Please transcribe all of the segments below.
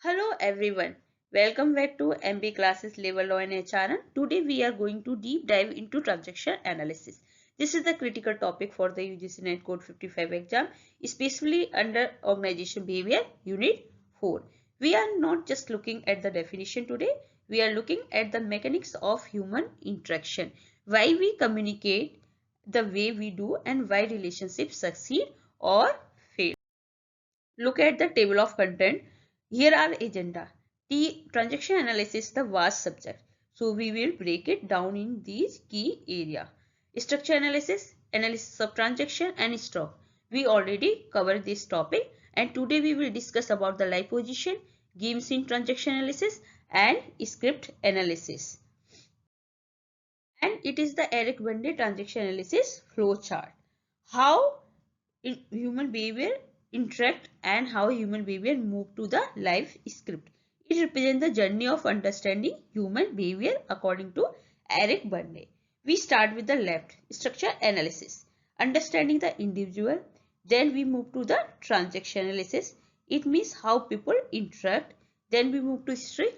Hello everyone. Welcome back to MB Classes Level Law and HRM. Today we are going to deep dive into transaction analysis. This is the critical topic for the UGC NET Code 55 exam, especially under Organization Behavior Unit 4. We are not just looking at the definition today, we are looking at the mechanics of human interaction, why we communicate the way we do and why relationships succeed or fail. Look at the table of content. Here are agenda. The transaction analysis is the vast subject. So we will break it down in these key area. Structure analysis, analysis of transaction and stock. We already covered this topic and today we will discuss about the live position, games in transaction analysis and script analysis. And it is the Eric Bende transaction analysis flow chart. How human behavior interact and how human behavior move to the live script. It represents the journey of understanding human behavior according to Eric Berne. We start with the left, structure analysis, understanding the individual. Then we move to the transaction analysis. It means how people interact. Then we move to history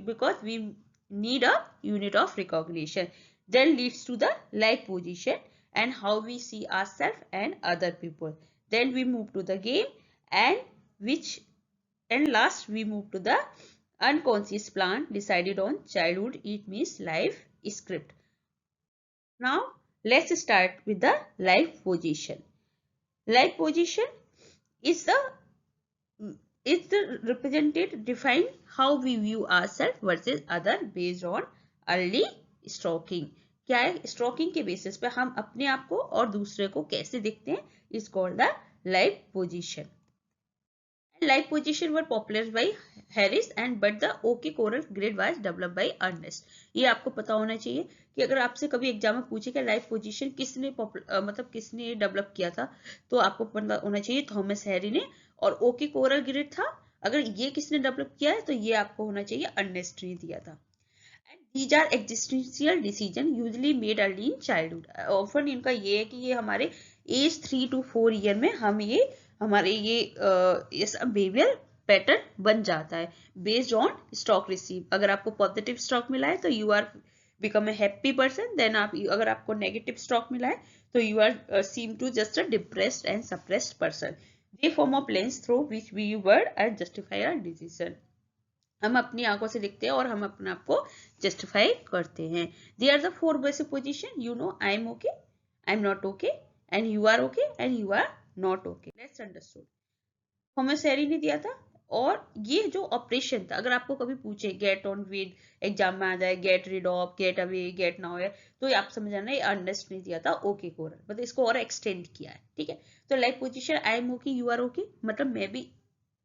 because we need a unit of recognition. Then leads to the live position and how we see ourselves and other people. Then we move to the game and last we move to the unconscious plan decided on childhood. It means life script. Now let's start with the life position. Life position is the represented define how we view ourselves versus other based on early stalking. क्या है stocking के basis पे हम अपने आप को और दूसरे को कैसे देखते हैं is called the life position. Life position were popularized by Harris and but the OK Corral grid was developed by Ernest. ये आपको पता होना चाहिए कि अगर आपसे कभी एग्जाम में पूछे कि लाइफ पोजीशन किसने मतलब किसने डेवलप किया था तो आपको पता होना चाहिए थॉमस हैरी ने. और ओके कोरल ग्रिड था, अगर ये किसने डेवलप किया है तो ये आपको होना चाहिए अर्नेस्ट ने दिया था. These are existential decision usually made early in childhood. Often इनका ये है कि ये हमारे एज 3 to 4 ईयर में हम ये हमारे ये सब बिहेवियर पैटर्न बन जाता है बेस्ड ऑन स्टॉक रिसीव. अगर आपको पॉजिटिव स्टॉक मिला है तो you are become a happy person. Then आप अगर आपको नेगेटिव स्टॉक मिला है तो you are seem to just a depressed and suppressed person. They form of lens through which we word and justify our decision. हम अपनी आंखों से देखते हैं और हम अपने आप को जस्टिफाई करते हैं. They are the four basic position. You know I am okay, I am not okay and you are okay and you are not okay. Let's understood. Thomas Harry ने दिया था. और ये जो ऑपरेशन था अगर आपको कभी पूछे गेट ऑन विद एग्जाम में आ जाए get rid of get away get now है तो ये आप समझ आना ये अर्नेस्ट ने दिया था ओके कोरल मतलब इसको और एक्सटेंड किया है. ठीक है. तो life position I am okay you are okay मतलब मैं भी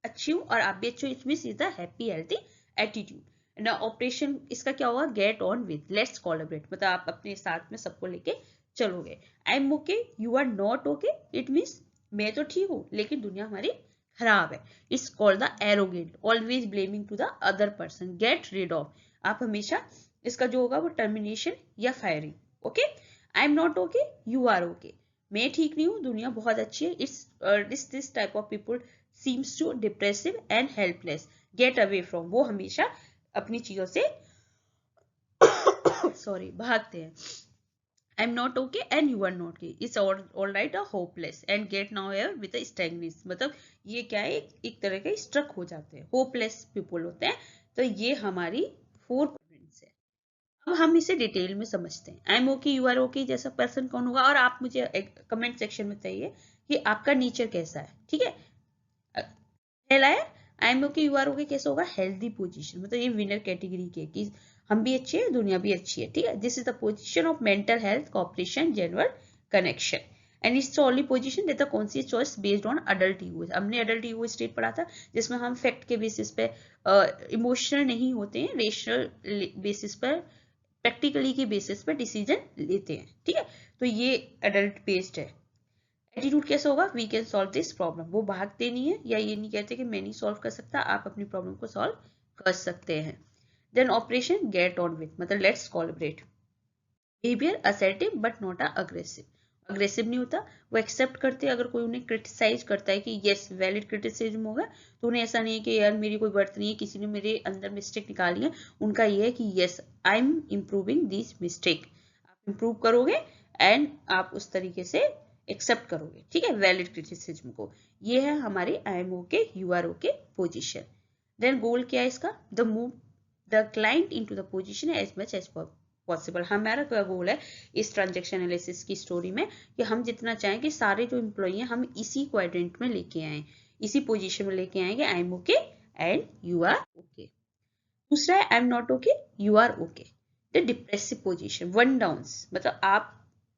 अच्छी हूँ और आप भी अच्छे हो. It means is the happy healthy attitude. ना ऑपरेशन इसका क्या होगा get on with let's collaborate मतलब आप अपने साथ में सबको लेके चलोगे. I am okay you are not okay it means मैं तो ठीक हूँ लेकिन दुनिया हमारी खराब है. It's called the arrogant always blaming to the other person. Get rid of आप हमेशा इसका जो होगा वो टर्मिनेशन या firing. Okay. I am not okay you are okay मैं ठीक नहीं हूँ दुनिया बहुत अच्छी है. It's this type of people seems to depressive and helpless. Get away from वो हमेशा अपनी चीजों से सॉरी भागते हैं. I'm not okay and you are not okay. It's all right or hopeless and get now here with a stagnance. मतलब ये क्या है एक तरह के स्ट्रक हो जाते हैं होपलेस पीपल होते हैं. तो ये हमारी 4 पॉइंट्स है. अब हम इसे डिटेल में समझते हैं. I am okay you are okay जैसा पर्सन कौन होगा और आप मुझे कमेंट सेक्शन में बताइए कि आपका नेचर कैसा है. ठीक है. पहला है I am okay you are okay कैसे होगा हेल्दी पोजीशन मतलब ये विनर कैटेगरी के कि हम भी अच्छे हैं दुनिया भी अच्छी है. ठीक है. This is the position of mental health cooperation general connection and it's only position that the conscious choice based on adult ego. हमने अडल्ट ईगो स्टेट पढ़ा था जिसमें हम फैक्ट के बेसिस पे इमोशनल नहीं होते हैं रेशनल बेसिस पर प्रैक्टिकली के बेसिस पर डिसीजन लेते हैं. ठीक है. तो ये अडल्ट बेस्ड है. एटीट्यूड कैसे होगा we can solve this problem. वो भागते नहीं है या ये नहीं कहते कि मैं नहीं सॉल्व कर सकता आप अपनी प्रॉब्लम को सॉल्व कर सकते हैं. Then operation get on with मतलब let's collaborate. Behaviour assertive but not aggressive. Aggressive नहीं होता, वो एक्सेप्ट करते हैं। अगर कोई उन्हें क्रिटिसाइज करता है कि यस वैलिड क्रिटिसिज्म होगा, तो उन्हें ऐसा नहीं है कि यार मेरी कोई वर्थ नहीं है, किसी ने मेरे अंदर मिस्टेक निकाली है। उनका ये है कि yes I M improving this mistake, आप इम्प्रूव करोगे एंड आप उस तरीके से एक्सेप्ट करोगे, ठीक है, वैलिड क्रिटिसिज्म को। ये है हमारे I am okay you are okay position. Then goal क्या है इसका, the move the client into the position as much as possible. हमारा क्या गोल है इस ट्रांजेक्शन एनालिसिस की स्टोरी में, कि हम जितना चाहें कि सारे जो एम्प्लॉई हैं हम इसी क्वाड्रेंट में लेके आए, इसी पोजीशन में लेके आएंगे, I am okay and you are okay. दूसरा है I am not okay you are okay, the depressive position, one downs, मतलब आप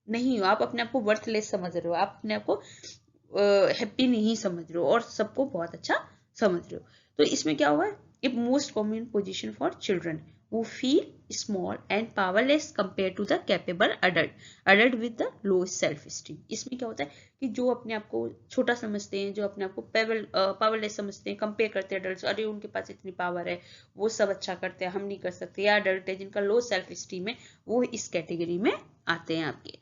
नहीं हो, आप अपने आप को वर्थलेस समझ रहे हो, आप अपने आप को हैप्पी नहीं समझ रहे हो और सबको बहुत अच्छा समझ रहे हो। तो इसमें क्या हुआ, a most common position for children who feel small and powerless compared to the capable adult with the lowest self esteem। इसमें क्या होता है कि जो अपने आप को छोटा समझते हैं, जो अपने आप को पावरलेस समझते हैं, कंपेयर करते हैं अडल्ट, अरे उनके पास इतनी पावर है, वो सब अच्छा करते हैं, हम नहीं कर सकते, या अडल्ट है जिनका लो सेल्फ स्टीम है, वो इस कैटेगरी में आते हैं आपके।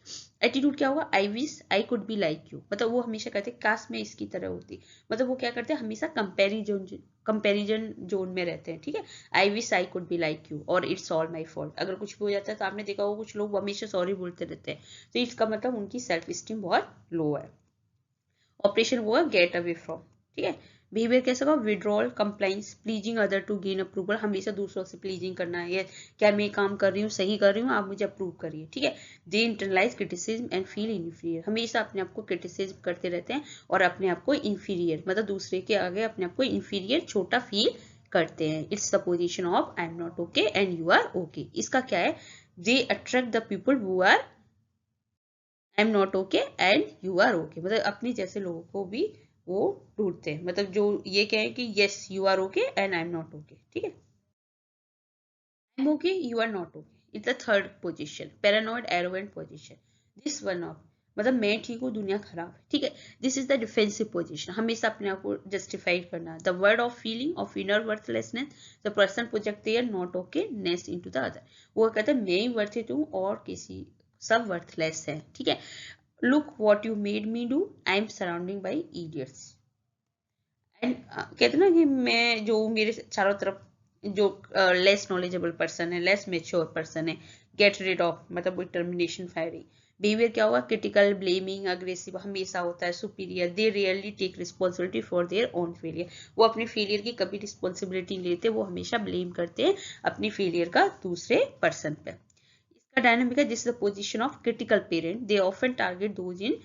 एटीट्यूड क्या होगा, I wish I could be like you, मतलब वो हमेशा कहते हैं काश मैं इसकी तरह होती, मतलब वो क्या करते हैं हमेशा कंपेरिजन जोन में रहते हैं, ठीक है। I wish I could be like you और इट्स ऑल माई फॉल्ट, अगर कुछ भी हो जाता है तो आपने देखा होगा कुछ लोग हमेशा सॉरी बोलते रहते हैं, तो इसका मतलब उनकी सेल्फ स्टीम बहुत लो है। ऑपरेशन वो है गेट अवे फ्रॉम, ठीक है। बिहेवियर कैसा होगा, withdrawal, compliance, pleasing other to gain approval, हमेशा दूसरों से प्लीजिंग करना है, क्या मैं काम कर रही हूँ सही कर रही हूँ, आप मुझे अप्रूव करिए, ठीक है। They internalise criticism and feel inferior, हमेशा अपने आप को क्रिटिसिज्म करते रहते हैं और अपने आप को इन्फीरियर, मतलब दूसरे के आगे अपने आप को इन्फीरियर, छोटा फील करते हैं। It's the position of I am not okay and you are okay. इसका क्या है, they attract the people who are I am not okay and you are okay, मतलब अपने जैसे लोगों को भी वो ढूंढते हैं, मतलब जो ये कहें कि yes you are okay and I am not okay, ठीक है। I am okay you are not okay, it's the third position, paranoid arrogant position. This one off, मतलब मैं ठीक हूँ दुनिया खराब है, ठीक है। This is the defensive position, हमेशा अपने आप को जस्टिफाई करना। The word of feeling of inner worthlessness, the person project their not okayness into the other, वो कहते हैं मैं ही वर्थित हूँ और किसी सब वर्थलेस है, ठीक है। Look what you made me do, I am surrounding by idiots and कहते ना कि मैं जो मेरे चारों तरफ जो लेस नॉलेजेबल पर्सन है, लेस मेच्योर पर्सन है, गेट रिड ऑफ, मतलब डिटर्मिनेशन फायरिंग। बिहेवियर क्या होगा, क्रिटिकल, ब्लेमिंग, अग्रेसिव हमेशा होता है, superior, they rarely take responsibility for their own failure, वो अपने फेलियर की कभी रिस्पॉन्सिबिलिटी नहीं लेते, वो हमेशा ब्लेम करते हैं अपनी फेलियर का दूसरे पर्सन पे। इसका डायनामिक है, this is the position of critical parent, they often target those in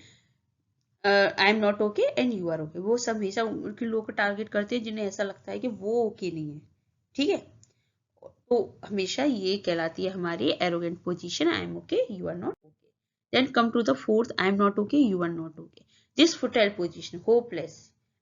I am not okay and you are okay, वो सब हमेशा उनके लोगों को टारगेट करते हैं जिन्हें ऐसा लगता है कि वो ओके नहीं है, ठीक है। तो हमेशा ये कहलाती है हमारी arrogant position, I am okay you are not okay. Then come to the fourth, I am not okay you are not okay, this futile position, hopeless,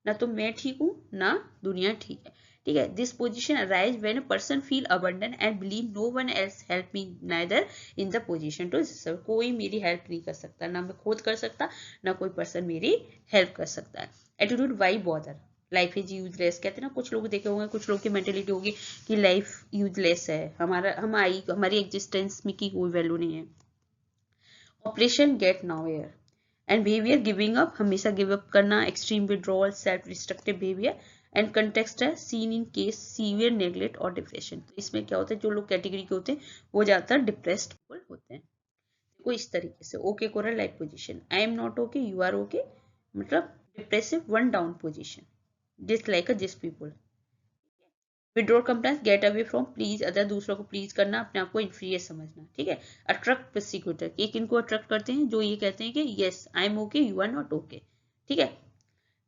ना तो मैं ठीक हूँ ना दुनिया ठीक है, ठीक है। This position arise when a person feel abandon and believe no one else help me neither in the position to serve, कोई मेरी हेल्प नहीं कर सकता, ना मैं खुद कर सकता, ना कोई पर्सन मेरी हेल्प कर सकता है। Attitude why bother, life is useless, कहते हैं ना, कुछ लोग देखे होंगे, कुछ लोग की मेंटेलिटी होगी कि लाइफ यूजलेस है, हमारी एग्जिस्टेंस में की कोई वैल्यू नहीं है। Operation get nowhere and behaviour giving up, हमेशा गिव अप करना, extreme withdrawal, self destructive behaviour and context है seen in case severe neglect और डिप्रेशन। तो इसमें क्या होता है, जो लोग कैटेगरी के होते हैं वो ज्यादातर डिप्रेस्ड पीपल होते हैं। देखो इस तरीके से, okay coral like position, I am not okay you are okay, मतलब depressive one down position, dislike जिस people. Withdraw compliance, get away from, please other, दूसरों को प्लीज करना, अपने आप को इंफीरियर समझना, ठीक है। अट्रैक्ट प्रोसिक्यूटर, एक इनको अट्रैक्ट करते हैं जो ये कहते हैं कि yes I am okay you are not okay, ठीक है।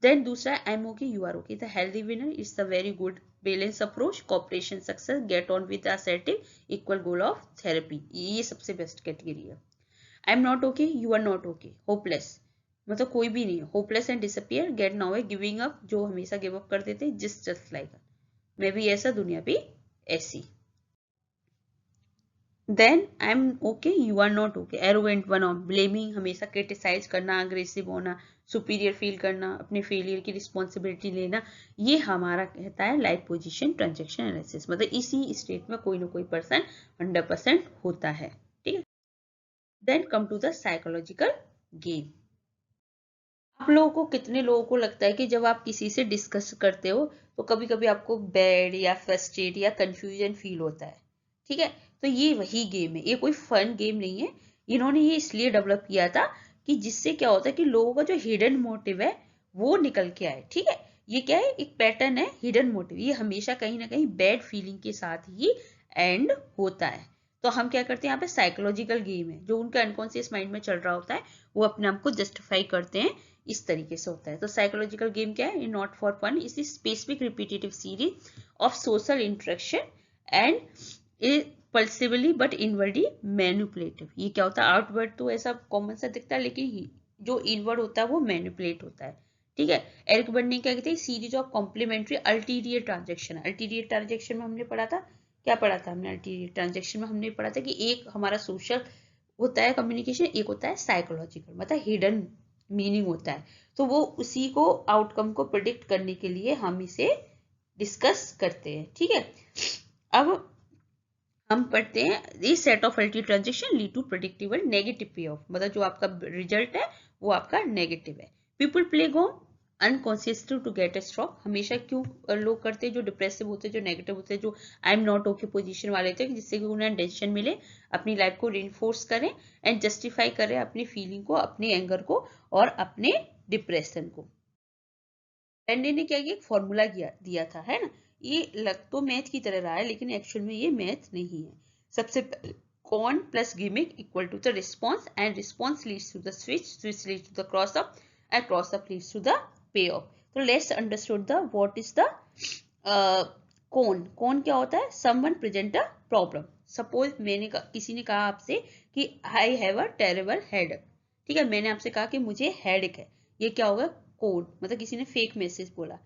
देन दूसरा I am okay you are okay, the healthy winner is the very good balance approach, cooperation success, get on with assertive, equal goal of therapy, ये सबसे best category है। I am not okay you are not okay, hopeless, मतलब कोई भी नहीं, hopeless and disappear, get now है, giving up, जो हमेशा गिव अप कर देते, जस्ट लाइक मैं भी ऐसा दुनिया भी ऐसी। Then I am okay you are not okay, arrogant one off, blaming, हमेशा क्रिटिसाइज करना, अग्रेसिव होना, सुपीरियर फील करना, अपने फेलियर की रिस्पॉन्सिबिलिटी लेना, ये हमारा कहता है लाइफ पोजीशन ट्रांजेक्शन एनालिसिस, मतलब इसी स्टेट में कोई ना कोई पर्सन 100% होता है, ठीक है। Then come to the psychological game. आप लोगों को, कितने लोगों को लगता है कि जब आप किसी से डिस्कस करते हो तो कभी कभी आपको बैड या फ्रस्ट्रेट या कंफ्यूजन फील होता है, ठीक है? तो ये वही गेम है, ये कोई फन गेम नहीं है। इन्होंने ये इसलिए डेवलप किया था कि जिससे क्या होता है कि लोगों का जो हिडन मोटिव है वो निकल के आए, ठीक है? ये क्या है, एक पैटर्न है हिडन मोटिव, ये हमेशा कहीं ना कहीं बैड फीलिंग के साथ ही एंड होता है। तो हम क्या करते हैं, यहाँ पे साइकोलॉजिकल गेम है, जो उनके अनकॉन्शियस माइंड में चल रहा होता है वो अपने आप को जस्टिफाई करते हैं, इस तरीके से होता है। तो साइकोलॉजिकल गेम क्या है, not for fun, is specific repetitive series of social interaction and plausibly but inwardly manipulative. ये क्या होता है, आउटवर्ड तो ऐसा कॉमन सा दिखता है, लेकिन जो इनवर्ड होता है वो मैनिपुलेट होता है, ठीक है? एरिक बर्नी क्या कहते हैं, series of complementary ulterior transaction. Ulterior transaction में हमने पढ़ा था, क्या पढ़ा था हमने अल्टीरियर ट्रांजेक्शन में? हमने पढ़ा था कि एक हमारा सोशल होता है कम्युनिकेशन, एक होता है साइकोलॉजिकल, मतलब हिडन मीनिंग होता है। तो वो उसी को आउटकम को प्रिडिक्ट करने के लिए हम इसे डिस्कस करते हैं, ठीक है? अब हम पढ़ते हैं, this set of ulterior transaction lead to predictable negative pay off, मतलब जो आपका रिजल्ट है वो आपका नेगेटिव है। People play game unconsciously to get a stroke. हमेशा क्यों लोग करते हैं, जो डिप्रेसिव होते हैं, जो नेगेटिव होते हैं, जो आई एम नॉट ओके पोजीशन वाले होते हैं, जिससे कि उन्हें टेंशन मिले, अपनी लाइफ को रिइंफोर्स करें एंड जस्टिफाई करें अपनी फीलिंग को, अपने एंगर को और अपने डिप्रेशन को। पेंडे ने क्या किया, एक फॉर्मूला दिया था, है ना? ये लग तो मैथ की तरह रहा है, लेकिन एक्चुअल में ये मैथ नहीं है। सबसे con plus gimmick equal to the response and response leads to the switch, switch leads to the cross up and cross up leads to the pay off. तो let's understood the what is the con. Con क्या होता है, someone present a problem. Suppose किसी ने कहा आपसे कि I have a terrible headache, ठीक है? मैंने आपसे कहा कि मुझे हेडेक है, ये क्या होगा, कोड, मतलब किसी ने फेक मैसेज बोला।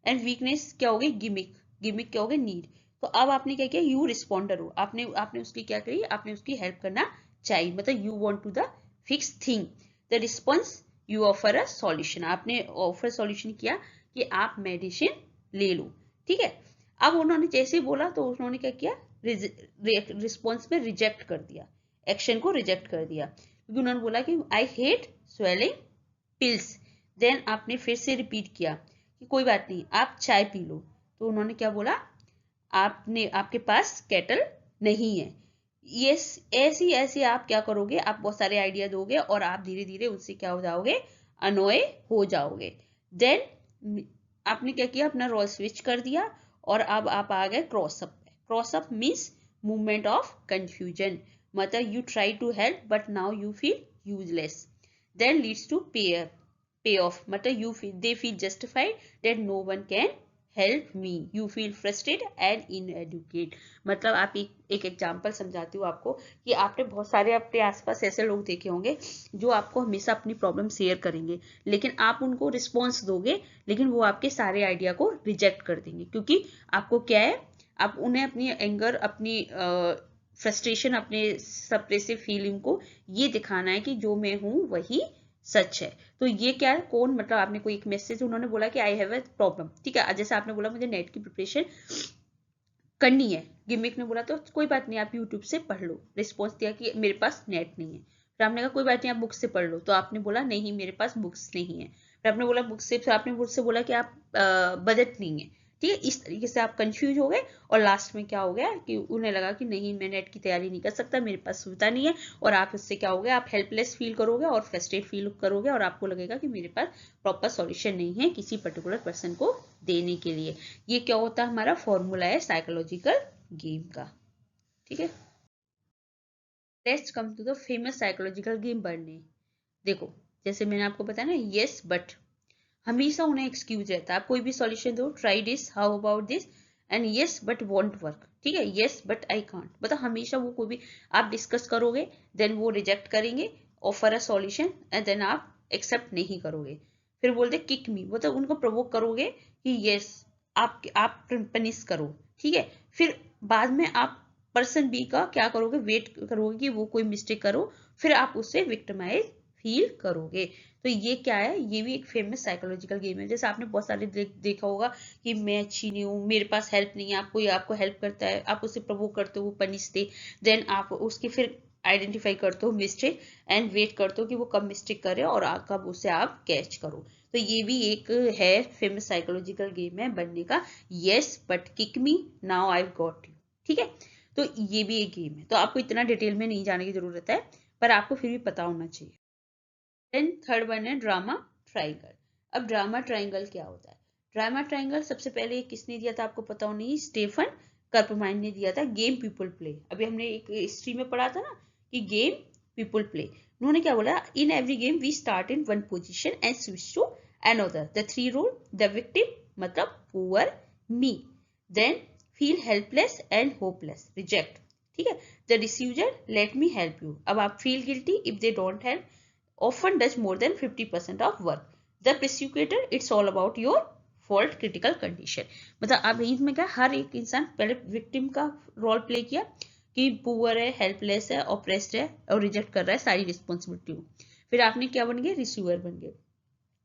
एंड वीकनेस क्या होगी, गिमिक, गिमिक क्या होगी, नीड। तो अब आपने क्या किया, यू रिस्पॉन्डर हो, आपने आपने उसकी क्या करी, आपने उसकी हेल्प करना चाहिए, मतलब you want to the fix thing. The response, you offer a solution, आपने ऑफर सॉल्यूशन किया कि आप मेडिसिन ले लो, ठीक है? अब उन्होंने जैसे ही बोला तो उन्होंने क्या किया, रिस्पॉन्स में रिजेक्ट कर दिया, एक्शन को रिजेक्ट कर दिया, क्योंकि उन्होंने बोला कि I hate swallowing pills. Then आपने फिर से रिपीट किया कि कोई बात नहीं, आप चाय पी लो। तो उन्होंने क्या बोला, आपने, आपके पास केटल नहीं है। यस, ऐसी ऐसे आप क्या करोगे, आप बहुत सारे आइडिया दोगे और आप धीरे धीरे उनसे क्या हो जाओगे, अनोए हो जाओगे। देन आपने क्या किया, अपना रोल स्विच कर दिया और अब आप आ गए क्रॉसअप पे। Cross up means movement of confusion, मतलब you try to help but now you feel useless. Then leads to pay off, मतलब you feel, they feel justified that no one can help me, you feel frustrated and inadequate. मतलब आप एक example समझाती हूँ आपको, कि आपने बहुत सारे अपने आसपास ऐसे लोग देखे होंगे जो आपको हमेशा अपनी प्रॉब्लम शेयर करेंगे, लेकिन आप उनको रिस्पॉन्स दोगे, लेकिन वो आपके सारे आइडिया को रिजेक्ट कर देंगे, क्योंकि आपको क्या है, आप उन्हें अपनी एंगर, अपनी फ्रस्ट्रेशन, अपने सप्रेसिव फीलिंग को ये दिखाना है कि जो मैं हूं वही सच है। तो ये क्या है, कौन, मतलब आपने कोई एक मैसेज, उन्होंने बोला कि आई हैव ए प्रॉब्लम, ठीक है? जैसे आपने बोला मुझे नेट की प्रिपरेशन करनी है, गिमिक ने बोला तो कोई बात नहीं, आप यूट्यूब से पढ़ लो। रिस्पॉन्स दिया कि मेरे पास नेट नहीं है। फिर आपने कहा कोई बात नहीं, आप बुक से पढ़ लो, तो आपने बोला नहीं मेरे पास बुक्स नहीं है। फिर आपने बोला बुक से, फिर आपने मुझसे बोला कि आप बजट नहीं है, ठीक है? इस तरीके से आप कंफ्यूज हो गए और लास्ट में क्या हो गया कि उन्हें लगा कि नहीं, मैं नेट की तैयारी नहीं कर सकता, मेरे पास सुविधा नहीं है, और आप इससे क्या हो गया, आप हेल्पलेस फील करोगे और फ्रस्ट्रेट फील करोगे, और आपको लगेगा कि मेरे पास प्रॉपर सॉल्यूशन नहीं है किसी पर्टिकुलर पर्सन को देने के लिए। ये क्या होता है, हमारा फॉर्मूला है साइकोलॉजिकल गेम का, ठीक है? Let's come to the famous psychological game burning. देखो, जैसे मैंने आपको बताया ना, यस बट, हमेशा उन्हें एक्सक्यूज रहता है। आप कोई भी सॉल्यूशन दो, try this, how about this, and yes but want work, ठीक है? यस बट आई कांट, मतलब हमेशा वो कोई भी आप डिस्कस करोगे, देन वो रिजेक्ट करेंगे, offer a solution and then आप एक्सेप्ट नहीं करोगे। फिर बोलते किक मी, मतलब उनको प्रोवोक करोगे कि यस, आप पनिश करो, ठीक है? फिर बाद में आप पर्सन बी का क्या करोगे, वेट करोगे कि वो कोई मिस्टेक करो, फिर आप उससे विक्टिमाइज फील करोगे। तो ये क्या है, ये भी एक फेमस साइकोलॉजिकल गेम है। जैसे आपने बहुत सारे देखा होगा कि मैं अच्छी नहीं हूँ, मेरे पास हेल्प नहीं है, कोई आपको हेल्प करता है, आप उसे प्रवोक करते हो, वो पनिश दे, देन आप उसके फिर आइडेंटिफाई करते हो मिस्टेक एंड वेट करते हो कि वो कब मिस्टेक करे और कब उसे आप कैच करो। तो ये भी एक है फेमस साइकोलॉजिकल गेम है बनने का। Yes but kick me now I got you, ठीक है। तो ये भी एक गेम है, तो आपको इतना डिटेल में नहीं जाने की जरूरत है, पर आपको फिर भी पता होना चाहिए। देन थर्ड वन है ड्रामा ट्राइंगल। अब ड्रामा ट्राइंगल क्या होता है? ड्रामा ट्राइंगल सबसे पहले किसने दिया था आपको पता होना ही, स्टीफन कर्पमाइन ने दिया था। गेम पीपल प्ले, अभी हमने एक हिस्ट्री में पढ़ा था ना कि गेम पीपल प्ले। उन्होंने क्या बोला, in every game we start in one position and switch to another, the three role, the victim मतलब poor me, then feel helpless and hopeless reject, ठीक है, the decider let me help you. अब आप feel guilty if they don't help, often does more than 50% of work. The prosecutor, it's all about your fault critical condition. मतलब अब इसमें क्या, हर एक इंसान पहले विक्टिम का रोल प्ले किया कि पुअर है, हेल्पलेस है, ऑप्रेस्ड है और रिजेक्ट कर रहा है सारी रिस्पॉन्सिबिलिटी को। फिर आपने क्या बन गए, रिसीवर बन गए।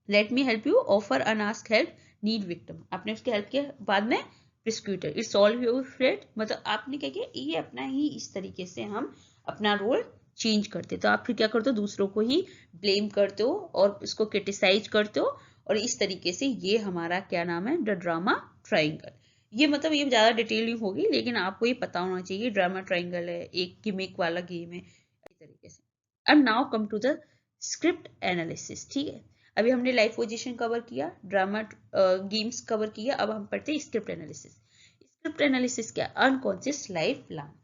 Let me help you, offer unasked help, need victim, आपने उसके हेल्प किया। बाद में prosecutor, it's solve your fate, मतलब आपने क्या किया, ये अपना ही इस तरीके से हम अपना रोल चेंज करते। तो आप फिर क्या करते हो, दूसरों को ही ब्लेम करते हो और उसको क्रिटिसाइज करते हो, और इस तरीके से ये हमारा क्या नाम है, द ड्रामा ट्राइंगल। ये मतलब ये ज्यादा डिटेलिंग होगी, लेकिन आपको ये पता होना चाहिए ड्रामा ट्राइंगल है, एक गिमिक वाला गेम है इस तरीके से। अब now come to the script analysis, ठीक है। अभी हमने लाइव पोजीशन कवर किया, ड्रामा गेम्स कवर किया, अब हम पढ़ते हैं स्क्रिप्ट एनालिसिस। स्क्रिप्ट एनालिसिस क्या, unconscious life plan.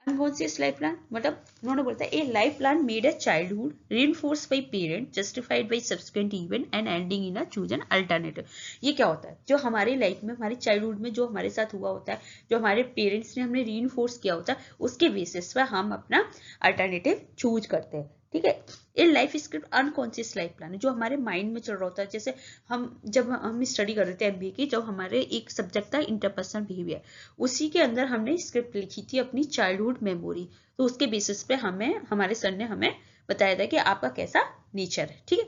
Unconscious life plan मतलब उन्होंने बोलता है, a life plan made a childhood reinforced by parent justified by subsequent event and ending in a chosen alternative। ये क्या होता है, जो हमारी लाइफ में हमारे चाइल्डहुड में जो हमारे साथ हुआ होता है, जो हमारे पेरेंट्स ने हमें रीइंफोर्स किया होता है, उसके बेसिस पर हम अपना अल्टरनेटिव चूज करते हैं, ठीक है। ये life script unconscious life plan है, जो हमारे माइंड में चल रहा होता है। जैसे हम जब हम स्टडी कर रहे थे एमबीए की, जब हमारे एक सब्जेक्ट था इंटरपर्सनल बिहेवियर, उसी के अंदर हमने स्क्रिप्ट लिखी थी अपनी चाइल्डहुड मेमोरी। तो उसके बेसिस पे हमें हमारे सर ने हमें बताया था कि आपका कैसा नेचर है, ठीक है।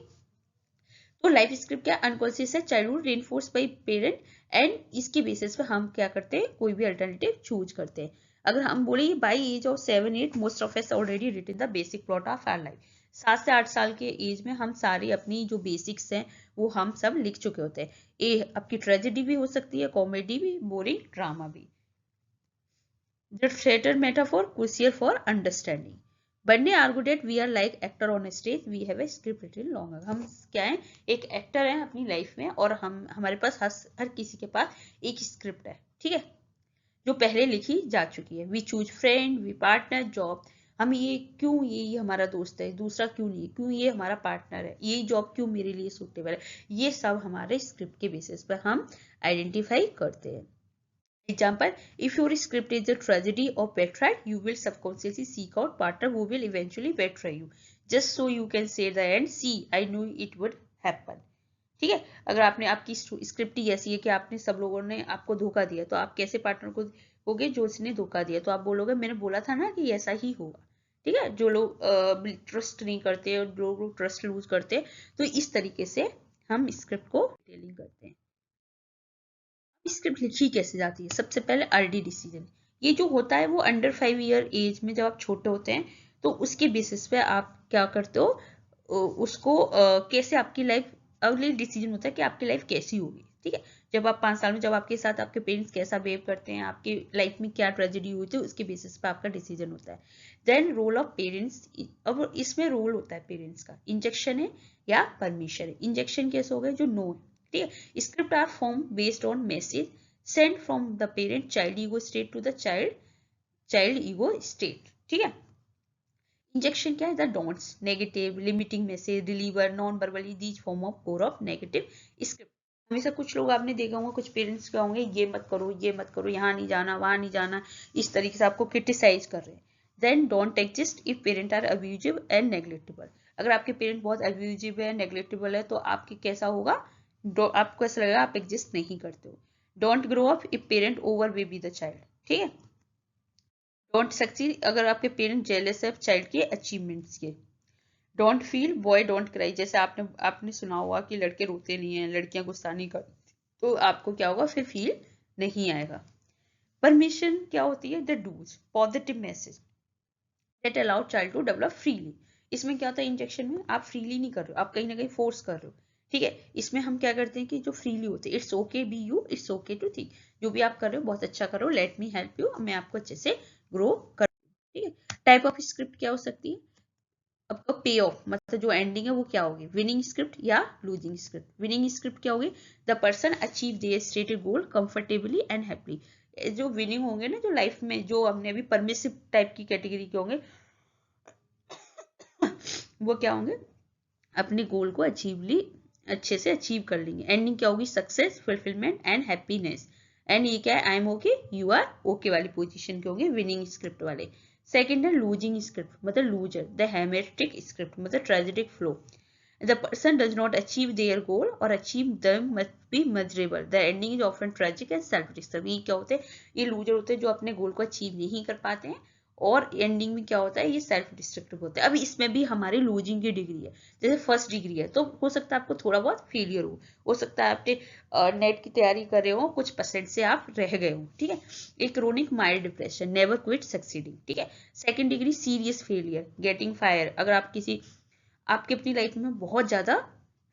तो लाइफ स्क्रिप्ट क्या, अनकॉन्शियस है, childhood reinforce by parent, and इसके बेसिस पे हम क्या करते हैं, कोई भी अल्टरनेटिव चूज करते हैं। अगर हम बोले by age of 7-8 most of us already written the basic plot of our life, 7 से 8 साल के एज में हम सारी अपनी जो बेसिक्स हैं वो हम सब लिख चुके होते हैं। ये आपकी ट्रेजेडी भी हो सकती है, कॉमेडी भी, बोरिंग ड्रामा भी। The theater metaphor crucial for understanding. Berne argue that we are like actor on stage, we have a script written long. हम क्या है, एक एक्टर हैं अपनी लाइफ में, और हम हमारे पास हर किसी के पास एक स्क्रिप्ट है, ठीक है, जो पहले लिखी जा चुकी है। We choose friend, we partner, job, हम ये क्यों, ये हमारा दोस्त है, दूसरा क्यों नहीं, क्यों ये हमारा पार्टनर है, ये जॉब क्यों मेरे लिए सूटेबल है, ये सब हमारे स्क्रिप्ट के बेसिस पर हम आइडेंटिफाई करते हैं। Example, if your script is a tragedy or betrayal, you will subconsciously seek out partner who will eventually betray you, just so you can say the end, see, I knew it would happen। ठीक है, अगर आपने आपकी script ही ऐसी है कि आपने सब लोगों ने आपको धोखा दिया, तो आप कैसे पार्टनर को होगे, जो उसने धोखा दिया, तो आप बोलोगे मैंने बोला था ना कि ऐसा ही होगा, ठीक है। जो लोग ट्रस्ट नहीं करते और जो लोग ट्रस्ट लूज करते, तो इस तरीके से हम स्क्रिप्ट को डिटेलिंग करते हैं। स्क्रिप्ट लिखी कैसे जाती है, सबसे पहले अर्ली डिसीजन। ये जो होता है वो अंडर 5 ईयर एज में, जब आप छोटे होते हैं, तो उसके बेसिस पे आप क्या करते हो, उसको कैसे आपकी लाइफ, अर्ली डिसीजन होता है कि आपकी लाइफ कैसी होगी, ठीक है। जब आप 5 साल में, जब आपके साथ आपके पेरेंट्स कैसा बिहेव करते हैं, आपकी लाइफ में क्या ट्रेजेडी हुई थी, उसके बेसिस पे आपका डिसीजन होता है। देन रोल ऑफ पेरेंट्स, अब इसमें रोल होता है पेरेंट्स का, इंजेक्शन है या परमिशन है। इंजेक्शन कैसे हो गए, जो नो है, ठीक है। Script are form based on message send from the parent child ego state to the child ego state, ठीक है। इंजेक्शन क्या है, the don'ts, negative limiting message deliver nonverbally, these form of core of negative script. हमेशा कुछ लोग आपने देखा होगा, कुछ पेरेंट्स क्या होंगे, ये मत करो, ये मत करो, यहाँ नहीं जाना, वहां नहीं जाना, इस तरीके से आपको क्रिटिसाइज कर रहे हैं। Then don't exist if parent are abusive and neglectable. अगर आपके पेरेंट बहुत अब्यूजिव है, नेग्लेक्टेबल है, तो आपके कैसा होगा, आपको ऐसा लगेगा आप एग्जिस्ट नहीं करते हो। Don't grow up if parent over baby the child, ठीक है। डोंट सक्सीड, अगर आपके पेरेंट जेलस है चाइल्ड के अचीवमेंट्स के। Don't feel, boy don't cry, जैसे आपने सुना होगा कि लड़के रोते नहीं है, लड़कियां गुस्सा नहीं करती, तो आपको क्या होगा, फिर फील नहीं आएगा। परमिशन क्या होती है, the dos, positive message, that allow child to develop freely. इसमें क्या होता है, इंजेक्शन में आप फ्रीली नहीं कर रहे हो, आप कहीं ना कहीं फोर्स कर रहे हो, ठीक है। इसमें हम क्या करते हैं कि जो फ्रीली होते हैं, it's okay be you, it's okay to think, जो भी आप कर रहे हो बहुत अच्छा करो, लेट मी हेल्प यू, मैं आपको अच्छे से ग्रो कर, ठीक है। टाइप ऑफ स्क्रिप्ट क्या हो सकती है, आपका पे ऑफ मतलब जो एंडिंग है वो क्या होगी, विनिंग स्क्रिप्ट या लूजिंग स्क्रिप्ट। विनिंग स्क्रिप्ट क्या होगी, the person achieve their stated goal comfortably and happily. जो विनिंग होंगे ना, जो लाइफ में जो हमने अभी परमिसिव टाइप की कैटेगरी के होंगे, वो क्या होंगे, अपने गोल को अचीवली अच्छे से अचीव कर लेंगे। एंडिंग क्या होगी, success, fulfilment and happiness. And ये क्या है, I am okay, you are okay वाली पोजीशन के होंगे विनिंग स्क्रिप्ट वाले। सेकंड है लूजिंग स्क्रिप्ट, मतलब लूजर, द हेमेटिक स्क्रिप्ट, मतलब tragic flow. The person does not achieve their goal or achieve them must be miserable. The ending is often tragic and self-destructive. ये क्या होते हैं, ये loser होते हैं जो अपने गोल को अचीव नहीं कर पाते हैं, और एंडिंग में क्या होता है, ये सेल्फ डिस्ट्रक्टिव होता है। अब इसमें भी हमारी लूजिंग की डिग्री है, जैसे फर्स्ट डिग्री है तो हो सकता है आपको थोड़ा बहुत फेलियर हो सकता है आपने नेट की तैयारी कर रहे हो, कुछ परसेंट से आप रह गए हो, ठीक है। एक chronic mild depression, never quit succeeding, ठीक है। Second degree serious failure, getting fire, अगर आप किसी आपके अपनी लाइफ में बहुत ज्यादा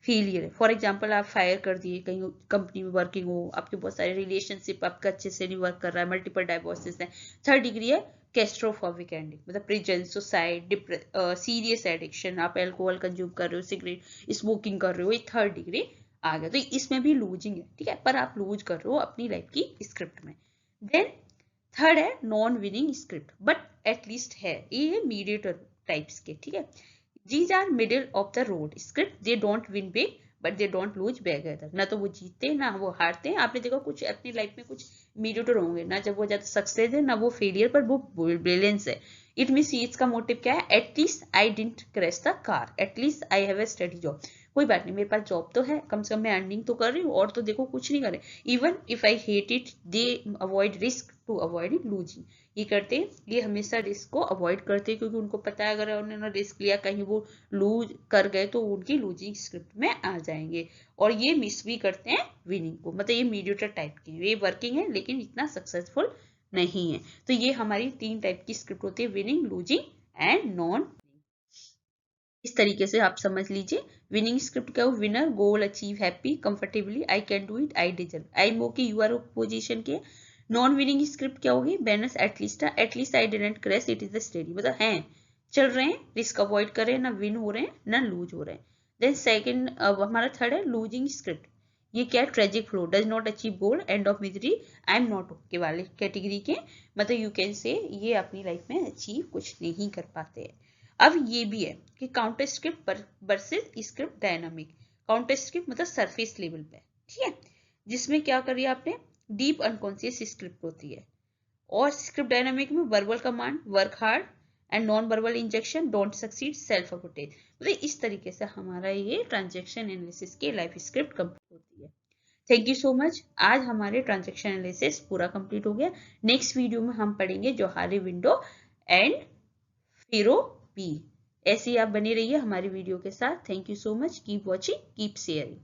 फेलियर है, फॉर एग्जाम्पल आप फायर कर दिए, कहीं कंपनी में वर्किंग हो, आपके बहुत सारे रिलेशनशिप आपका अच्छे से नहीं वर्क कर रहा है, मल्टीपल डाइवोर्सेस है। थर्ड डिग्री है कैस्ट्रोफोबिक एंडिंग, मतलब प्रिजन, सुसाइड, सीरियस एडिक्शन, आप अल्कोहल कंज्यूम कर रहे हो, सिगरेट स्मोकिंग कर रहे हो, ये थर्ड डिग्री आ गया। तो इसमें भी लूजिंग है, ठीक है, पर आप लूज कर रहे हो अपनी लाइफ की स्क्रिप्ट में। देन थर्ड है non winning script, but at least है, ये मीडिएटर टाइप्स के, ठीक है। These are middle of the road script. They don't win big, but they don't lose big either. ना तो वो जीतते ना वो हारते हैं। आपने देखा कुछ अपनी लाइफ में कुछ मीडिएटर होंगे ना, जब वो ज्यादा सक्सेस है ना वो फेलियर, पर वो ब्रिलियंस है। इट मीन इसका मोटिव क्या है, at least I didn't crash the car, at least I have a study job. कोई बात नहीं, मेरे पास जॉब तो है, कम से कम मैं अर्निंग तो कर रही हूँ, और तो देखो कुछ नहीं कर रहे। Even if I hate it, they avoid risk to avoid losing. ये करते हैं, ये हमेशा रिस्क को अवॉइड करते हैं, क्योंकि उनको पता है अगर उन्होंने रिस्क लिया कहीं वो लूज कर गए तो उनकी लूजिंग स्क्रिप्ट में आ जाएंगे। और ये मिस भी करते हैं विनिंग को, मतलब ये मीडिएटर टाइप के, ये वर्किंग है लेकिन इतना सक्सेसफुल नहीं है। तो ये हमारी 3 टाइप की स्क्रिप्ट होती है, विनिंग, लूजिंग एंड नॉन। इस तरीके से आप समझ लीजिए। विनिंग स्क्रिप्ट क्या हो, winner, goal achieve, happy, comfortably, I can do it, I deserve, I am okay, you are position के। नॉन विनिंग स्क्रिप्ट क्या होगी, बैनस, at least I didn't crash, it is the study, मतलब हैं चल रहे हैं, रिस्क अवॉइड कर रहे हैं, ना विन हो रहे हैं ना लूज हो रहे हैं। देन सेकंड हमारा थर्ड है लूजिंग स्क्रिप्ट, ये क्या है, tragic flow, does not achieve goal, end of misery, I am not okay वाले कैटेगरी के, मतलब यू कैन से ये अपनी लाइफ में अचीव कुछ नहीं कर पाते हैं। अब ये भी है कि counter script versus script dynamic. Counter script मतलब सरफेस लेवल पे, ठीक है, जिसमें क्या करिए आपने, डीप अनकॉन्शियस स्क्रिप्ट होती है। और स्क्रिप्ट डायनामिक में verbal command, work hard and non verbal injection, don't succeed, self sabotage. मतलब इस तरीके से हमारा ये ट्रांजैक्शन एनालिसिस की लाइफ स्क्रिप्ट कंप्लीट होती है। Thank you so much. आज हमारे ट्रांजैक्शन एनालिसिस पूरा कंप्लीट हो गया। नेक्स्ट वीडियो में हम पढ़ेंगे जोहारी विंडो एंड फिरो बी। ऐसे ही आप बने रहिए हमारी वीडियो के साथ। Thank you so much. Keep watching, keep sharing.